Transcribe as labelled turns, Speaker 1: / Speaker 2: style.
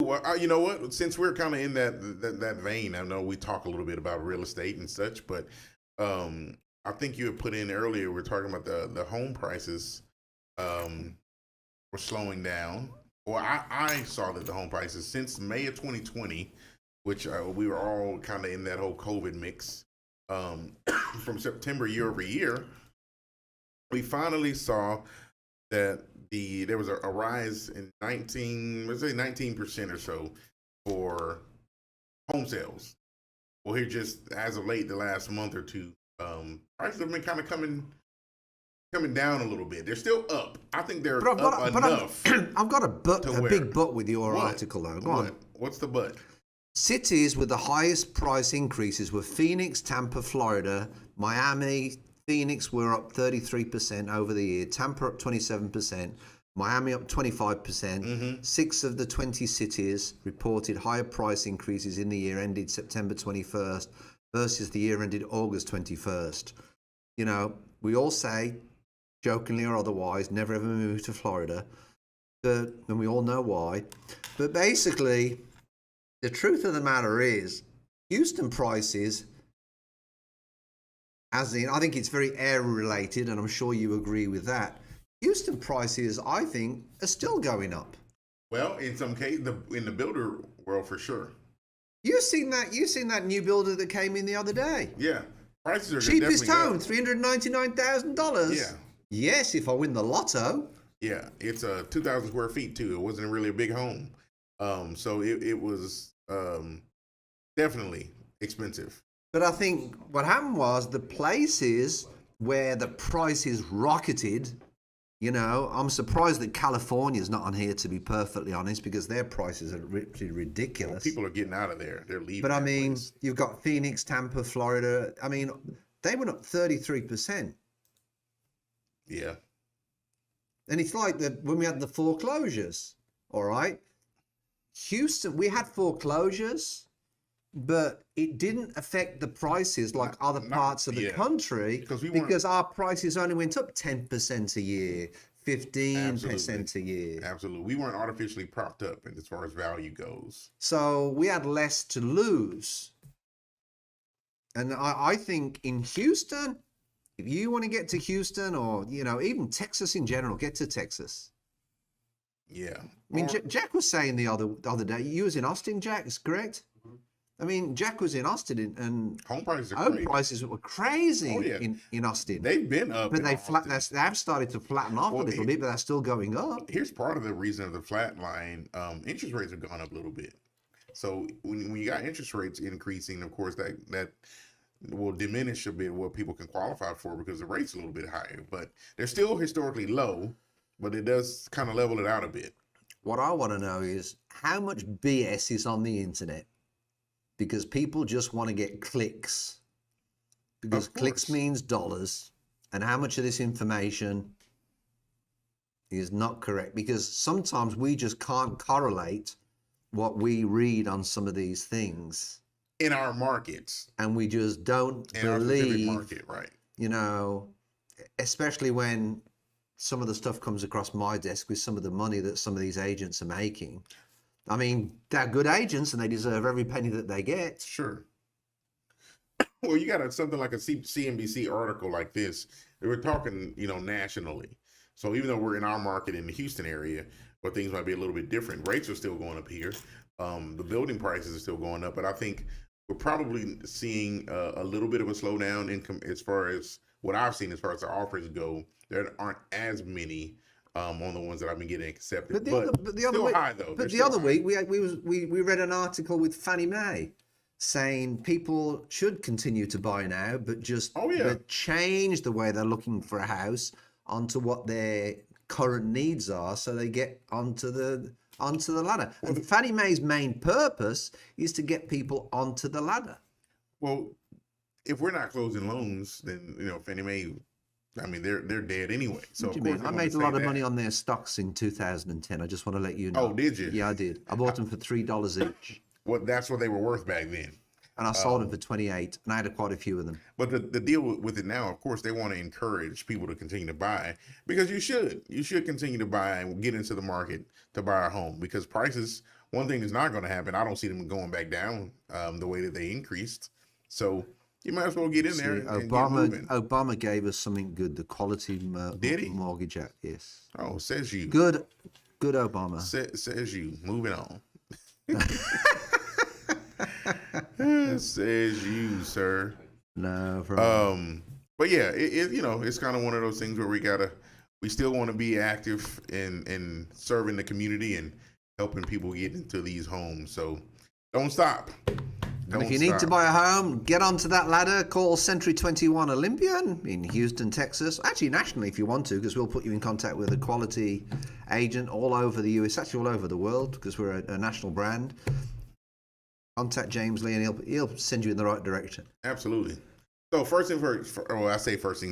Speaker 1: Well, you know what? Since we're kind of in that vein, I know we talk a little bit about real estate and such, but I think you had put in earlier. We're talking about the home prices were slowing down. Well, I saw that the home prices since May of 2020, which we were all kind of in that whole COVID mix. From September year over year, we finally saw that there was a rise in 19% or so for home sales. Well, here just as of late, the last month or two, prices have been kind of coming down a little bit. They're still up. I think they're up enough.
Speaker 2: I've got a big but with your article though. Go on.
Speaker 1: What's the but?
Speaker 2: Cities with the highest price increases were Phoenix, Tampa, Florida, Miami. Phoenix were up 33% over the year. Tampa up 27%. Miami up 25%. Mm-hmm. 6 of the 20 cities reported higher price increases in the year ended September 21st versus the year ended August 21st. You know, we all say, jokingly or otherwise, never ever move to Florida. And we all know why. But basically, the truth of the matter is, Houston prices, I think it's very area related, and I'm sure you agree with that. Houston prices, I think, are still going up.
Speaker 1: Well, in some cases, in the builder world, for sure.
Speaker 2: You've seen that new builder that came in the other day.
Speaker 1: Yeah, prices are
Speaker 2: cheapest home, $399,000.
Speaker 1: Yeah.
Speaker 2: Yes, if I win the lotto.
Speaker 1: Yeah, it's 2,000 square feet too. It wasn't really a big home. So it was definitely expensive.
Speaker 2: But I think what happened was the places where the prices rocketed, you know, I'm surprised that California's not on here, to be perfectly honest, because their prices are ridiculous.
Speaker 1: Well, people are getting out of there. They're leaving.
Speaker 2: But I mean, you've got Phoenix, Tampa, Florida. I mean, they went up 33%.
Speaker 1: Yeah.
Speaker 2: And it's like when we had the foreclosures, all right? Houston, we had foreclosures, but it didn't affect the prices like other parts of the country because our prices only went up 10% a year, 15% a year.
Speaker 1: Absolutely. We weren't artificially propped up as far as value goes.
Speaker 2: So we had less to lose. And I think in Houston, if you want to get to Houston or, you know, even Texas in general, get to Texas.
Speaker 1: Yeah.
Speaker 2: I mean, Jack was saying the other day, you was in Austin, Jack, is correct? Mm-hmm. I mean, Jack was in Austin and
Speaker 1: home prices
Speaker 2: were crazy in Austin.
Speaker 1: They've been up.
Speaker 2: But they have started to flatten off a little bit, but they're still going up.
Speaker 1: Here's part of the reason of the flat line. Interest rates have gone up a little bit. So when you got interest rates increasing, of course, that will diminish a bit what people can qualify for because the rate's a little bit higher. But they're still historically low, but it does kind of level it out a bit.
Speaker 2: What I want to know is how much BS is on the internet because people just want to get clicks because clicks means dollars, and how much of this information is not correct because sometimes we just can't correlate what we read on some of these things
Speaker 1: in our markets,
Speaker 2: and we just don't believe
Speaker 1: our market, right?
Speaker 2: You know, especially when some of the stuff comes across my desk with some of the money that some of these agents are making. I mean, they're good agents and they deserve every penny that they get.
Speaker 1: Sure. Well, you got something like a CNBC article like this. We're talking, you know, nationally. So even though we're in our market in the Houston area, where things might be a little bit different, rates are still going up here. The building prices are still going up, but I think we're probably seeing a little bit of a slowdown in as far as what I've seen as far as the offers go. There aren't as many on the ones that I've been getting accepted. But the other week, high though.
Speaker 2: But the other week we read an article with Fannie Mae saying people should continue to buy now, but just change the way they're looking for a house onto what their current needs are, so they get onto the ladder. And Fannie Mae's main purpose is to get people onto the ladder.
Speaker 1: Well, if we're not closing loans, then you know Fannie Mae. I mean, they're dead anyway. So
Speaker 2: what do you mean? I made a lot of money on their stocks in 2010. I just want to let you know.
Speaker 1: Oh, did you?
Speaker 2: Yeah, I did. I bought them for $3 each.
Speaker 1: Well, that's what they were worth back then.
Speaker 2: And I sold them for 28, and I had quite a few of them.
Speaker 1: But the deal with it now, of course, they want to encourage people to continue to buy because you should continue to buy and get into the market to buy a home because prices one thing is not going to happen. I don't see them going back down the way that they increased. So you might as well get in there and get moving.
Speaker 2: Obama gave us something good, the Quality
Speaker 1: Did he?
Speaker 2: Mortgage Act. Yes.
Speaker 1: Oh, says you.
Speaker 2: Good Obama.
Speaker 1: Says you. Moving on. Says you, sir.
Speaker 2: No problem.
Speaker 1: But yeah, it's kind of one of those things where we still want to be active in serving the community and helping people get into these homes. So don't stop.
Speaker 2: And if you need to buy a home, get onto that ladder. Call Century 21 Olympian in Houston, Texas. Actually, nationally, if you want to, because we'll put you in contact with a quality agent all over the US, actually all over the world, because we're a national brand. Contact James Lee, and he'll send you in the right direction.
Speaker 1: Absolutely. So first thing first, I say first thing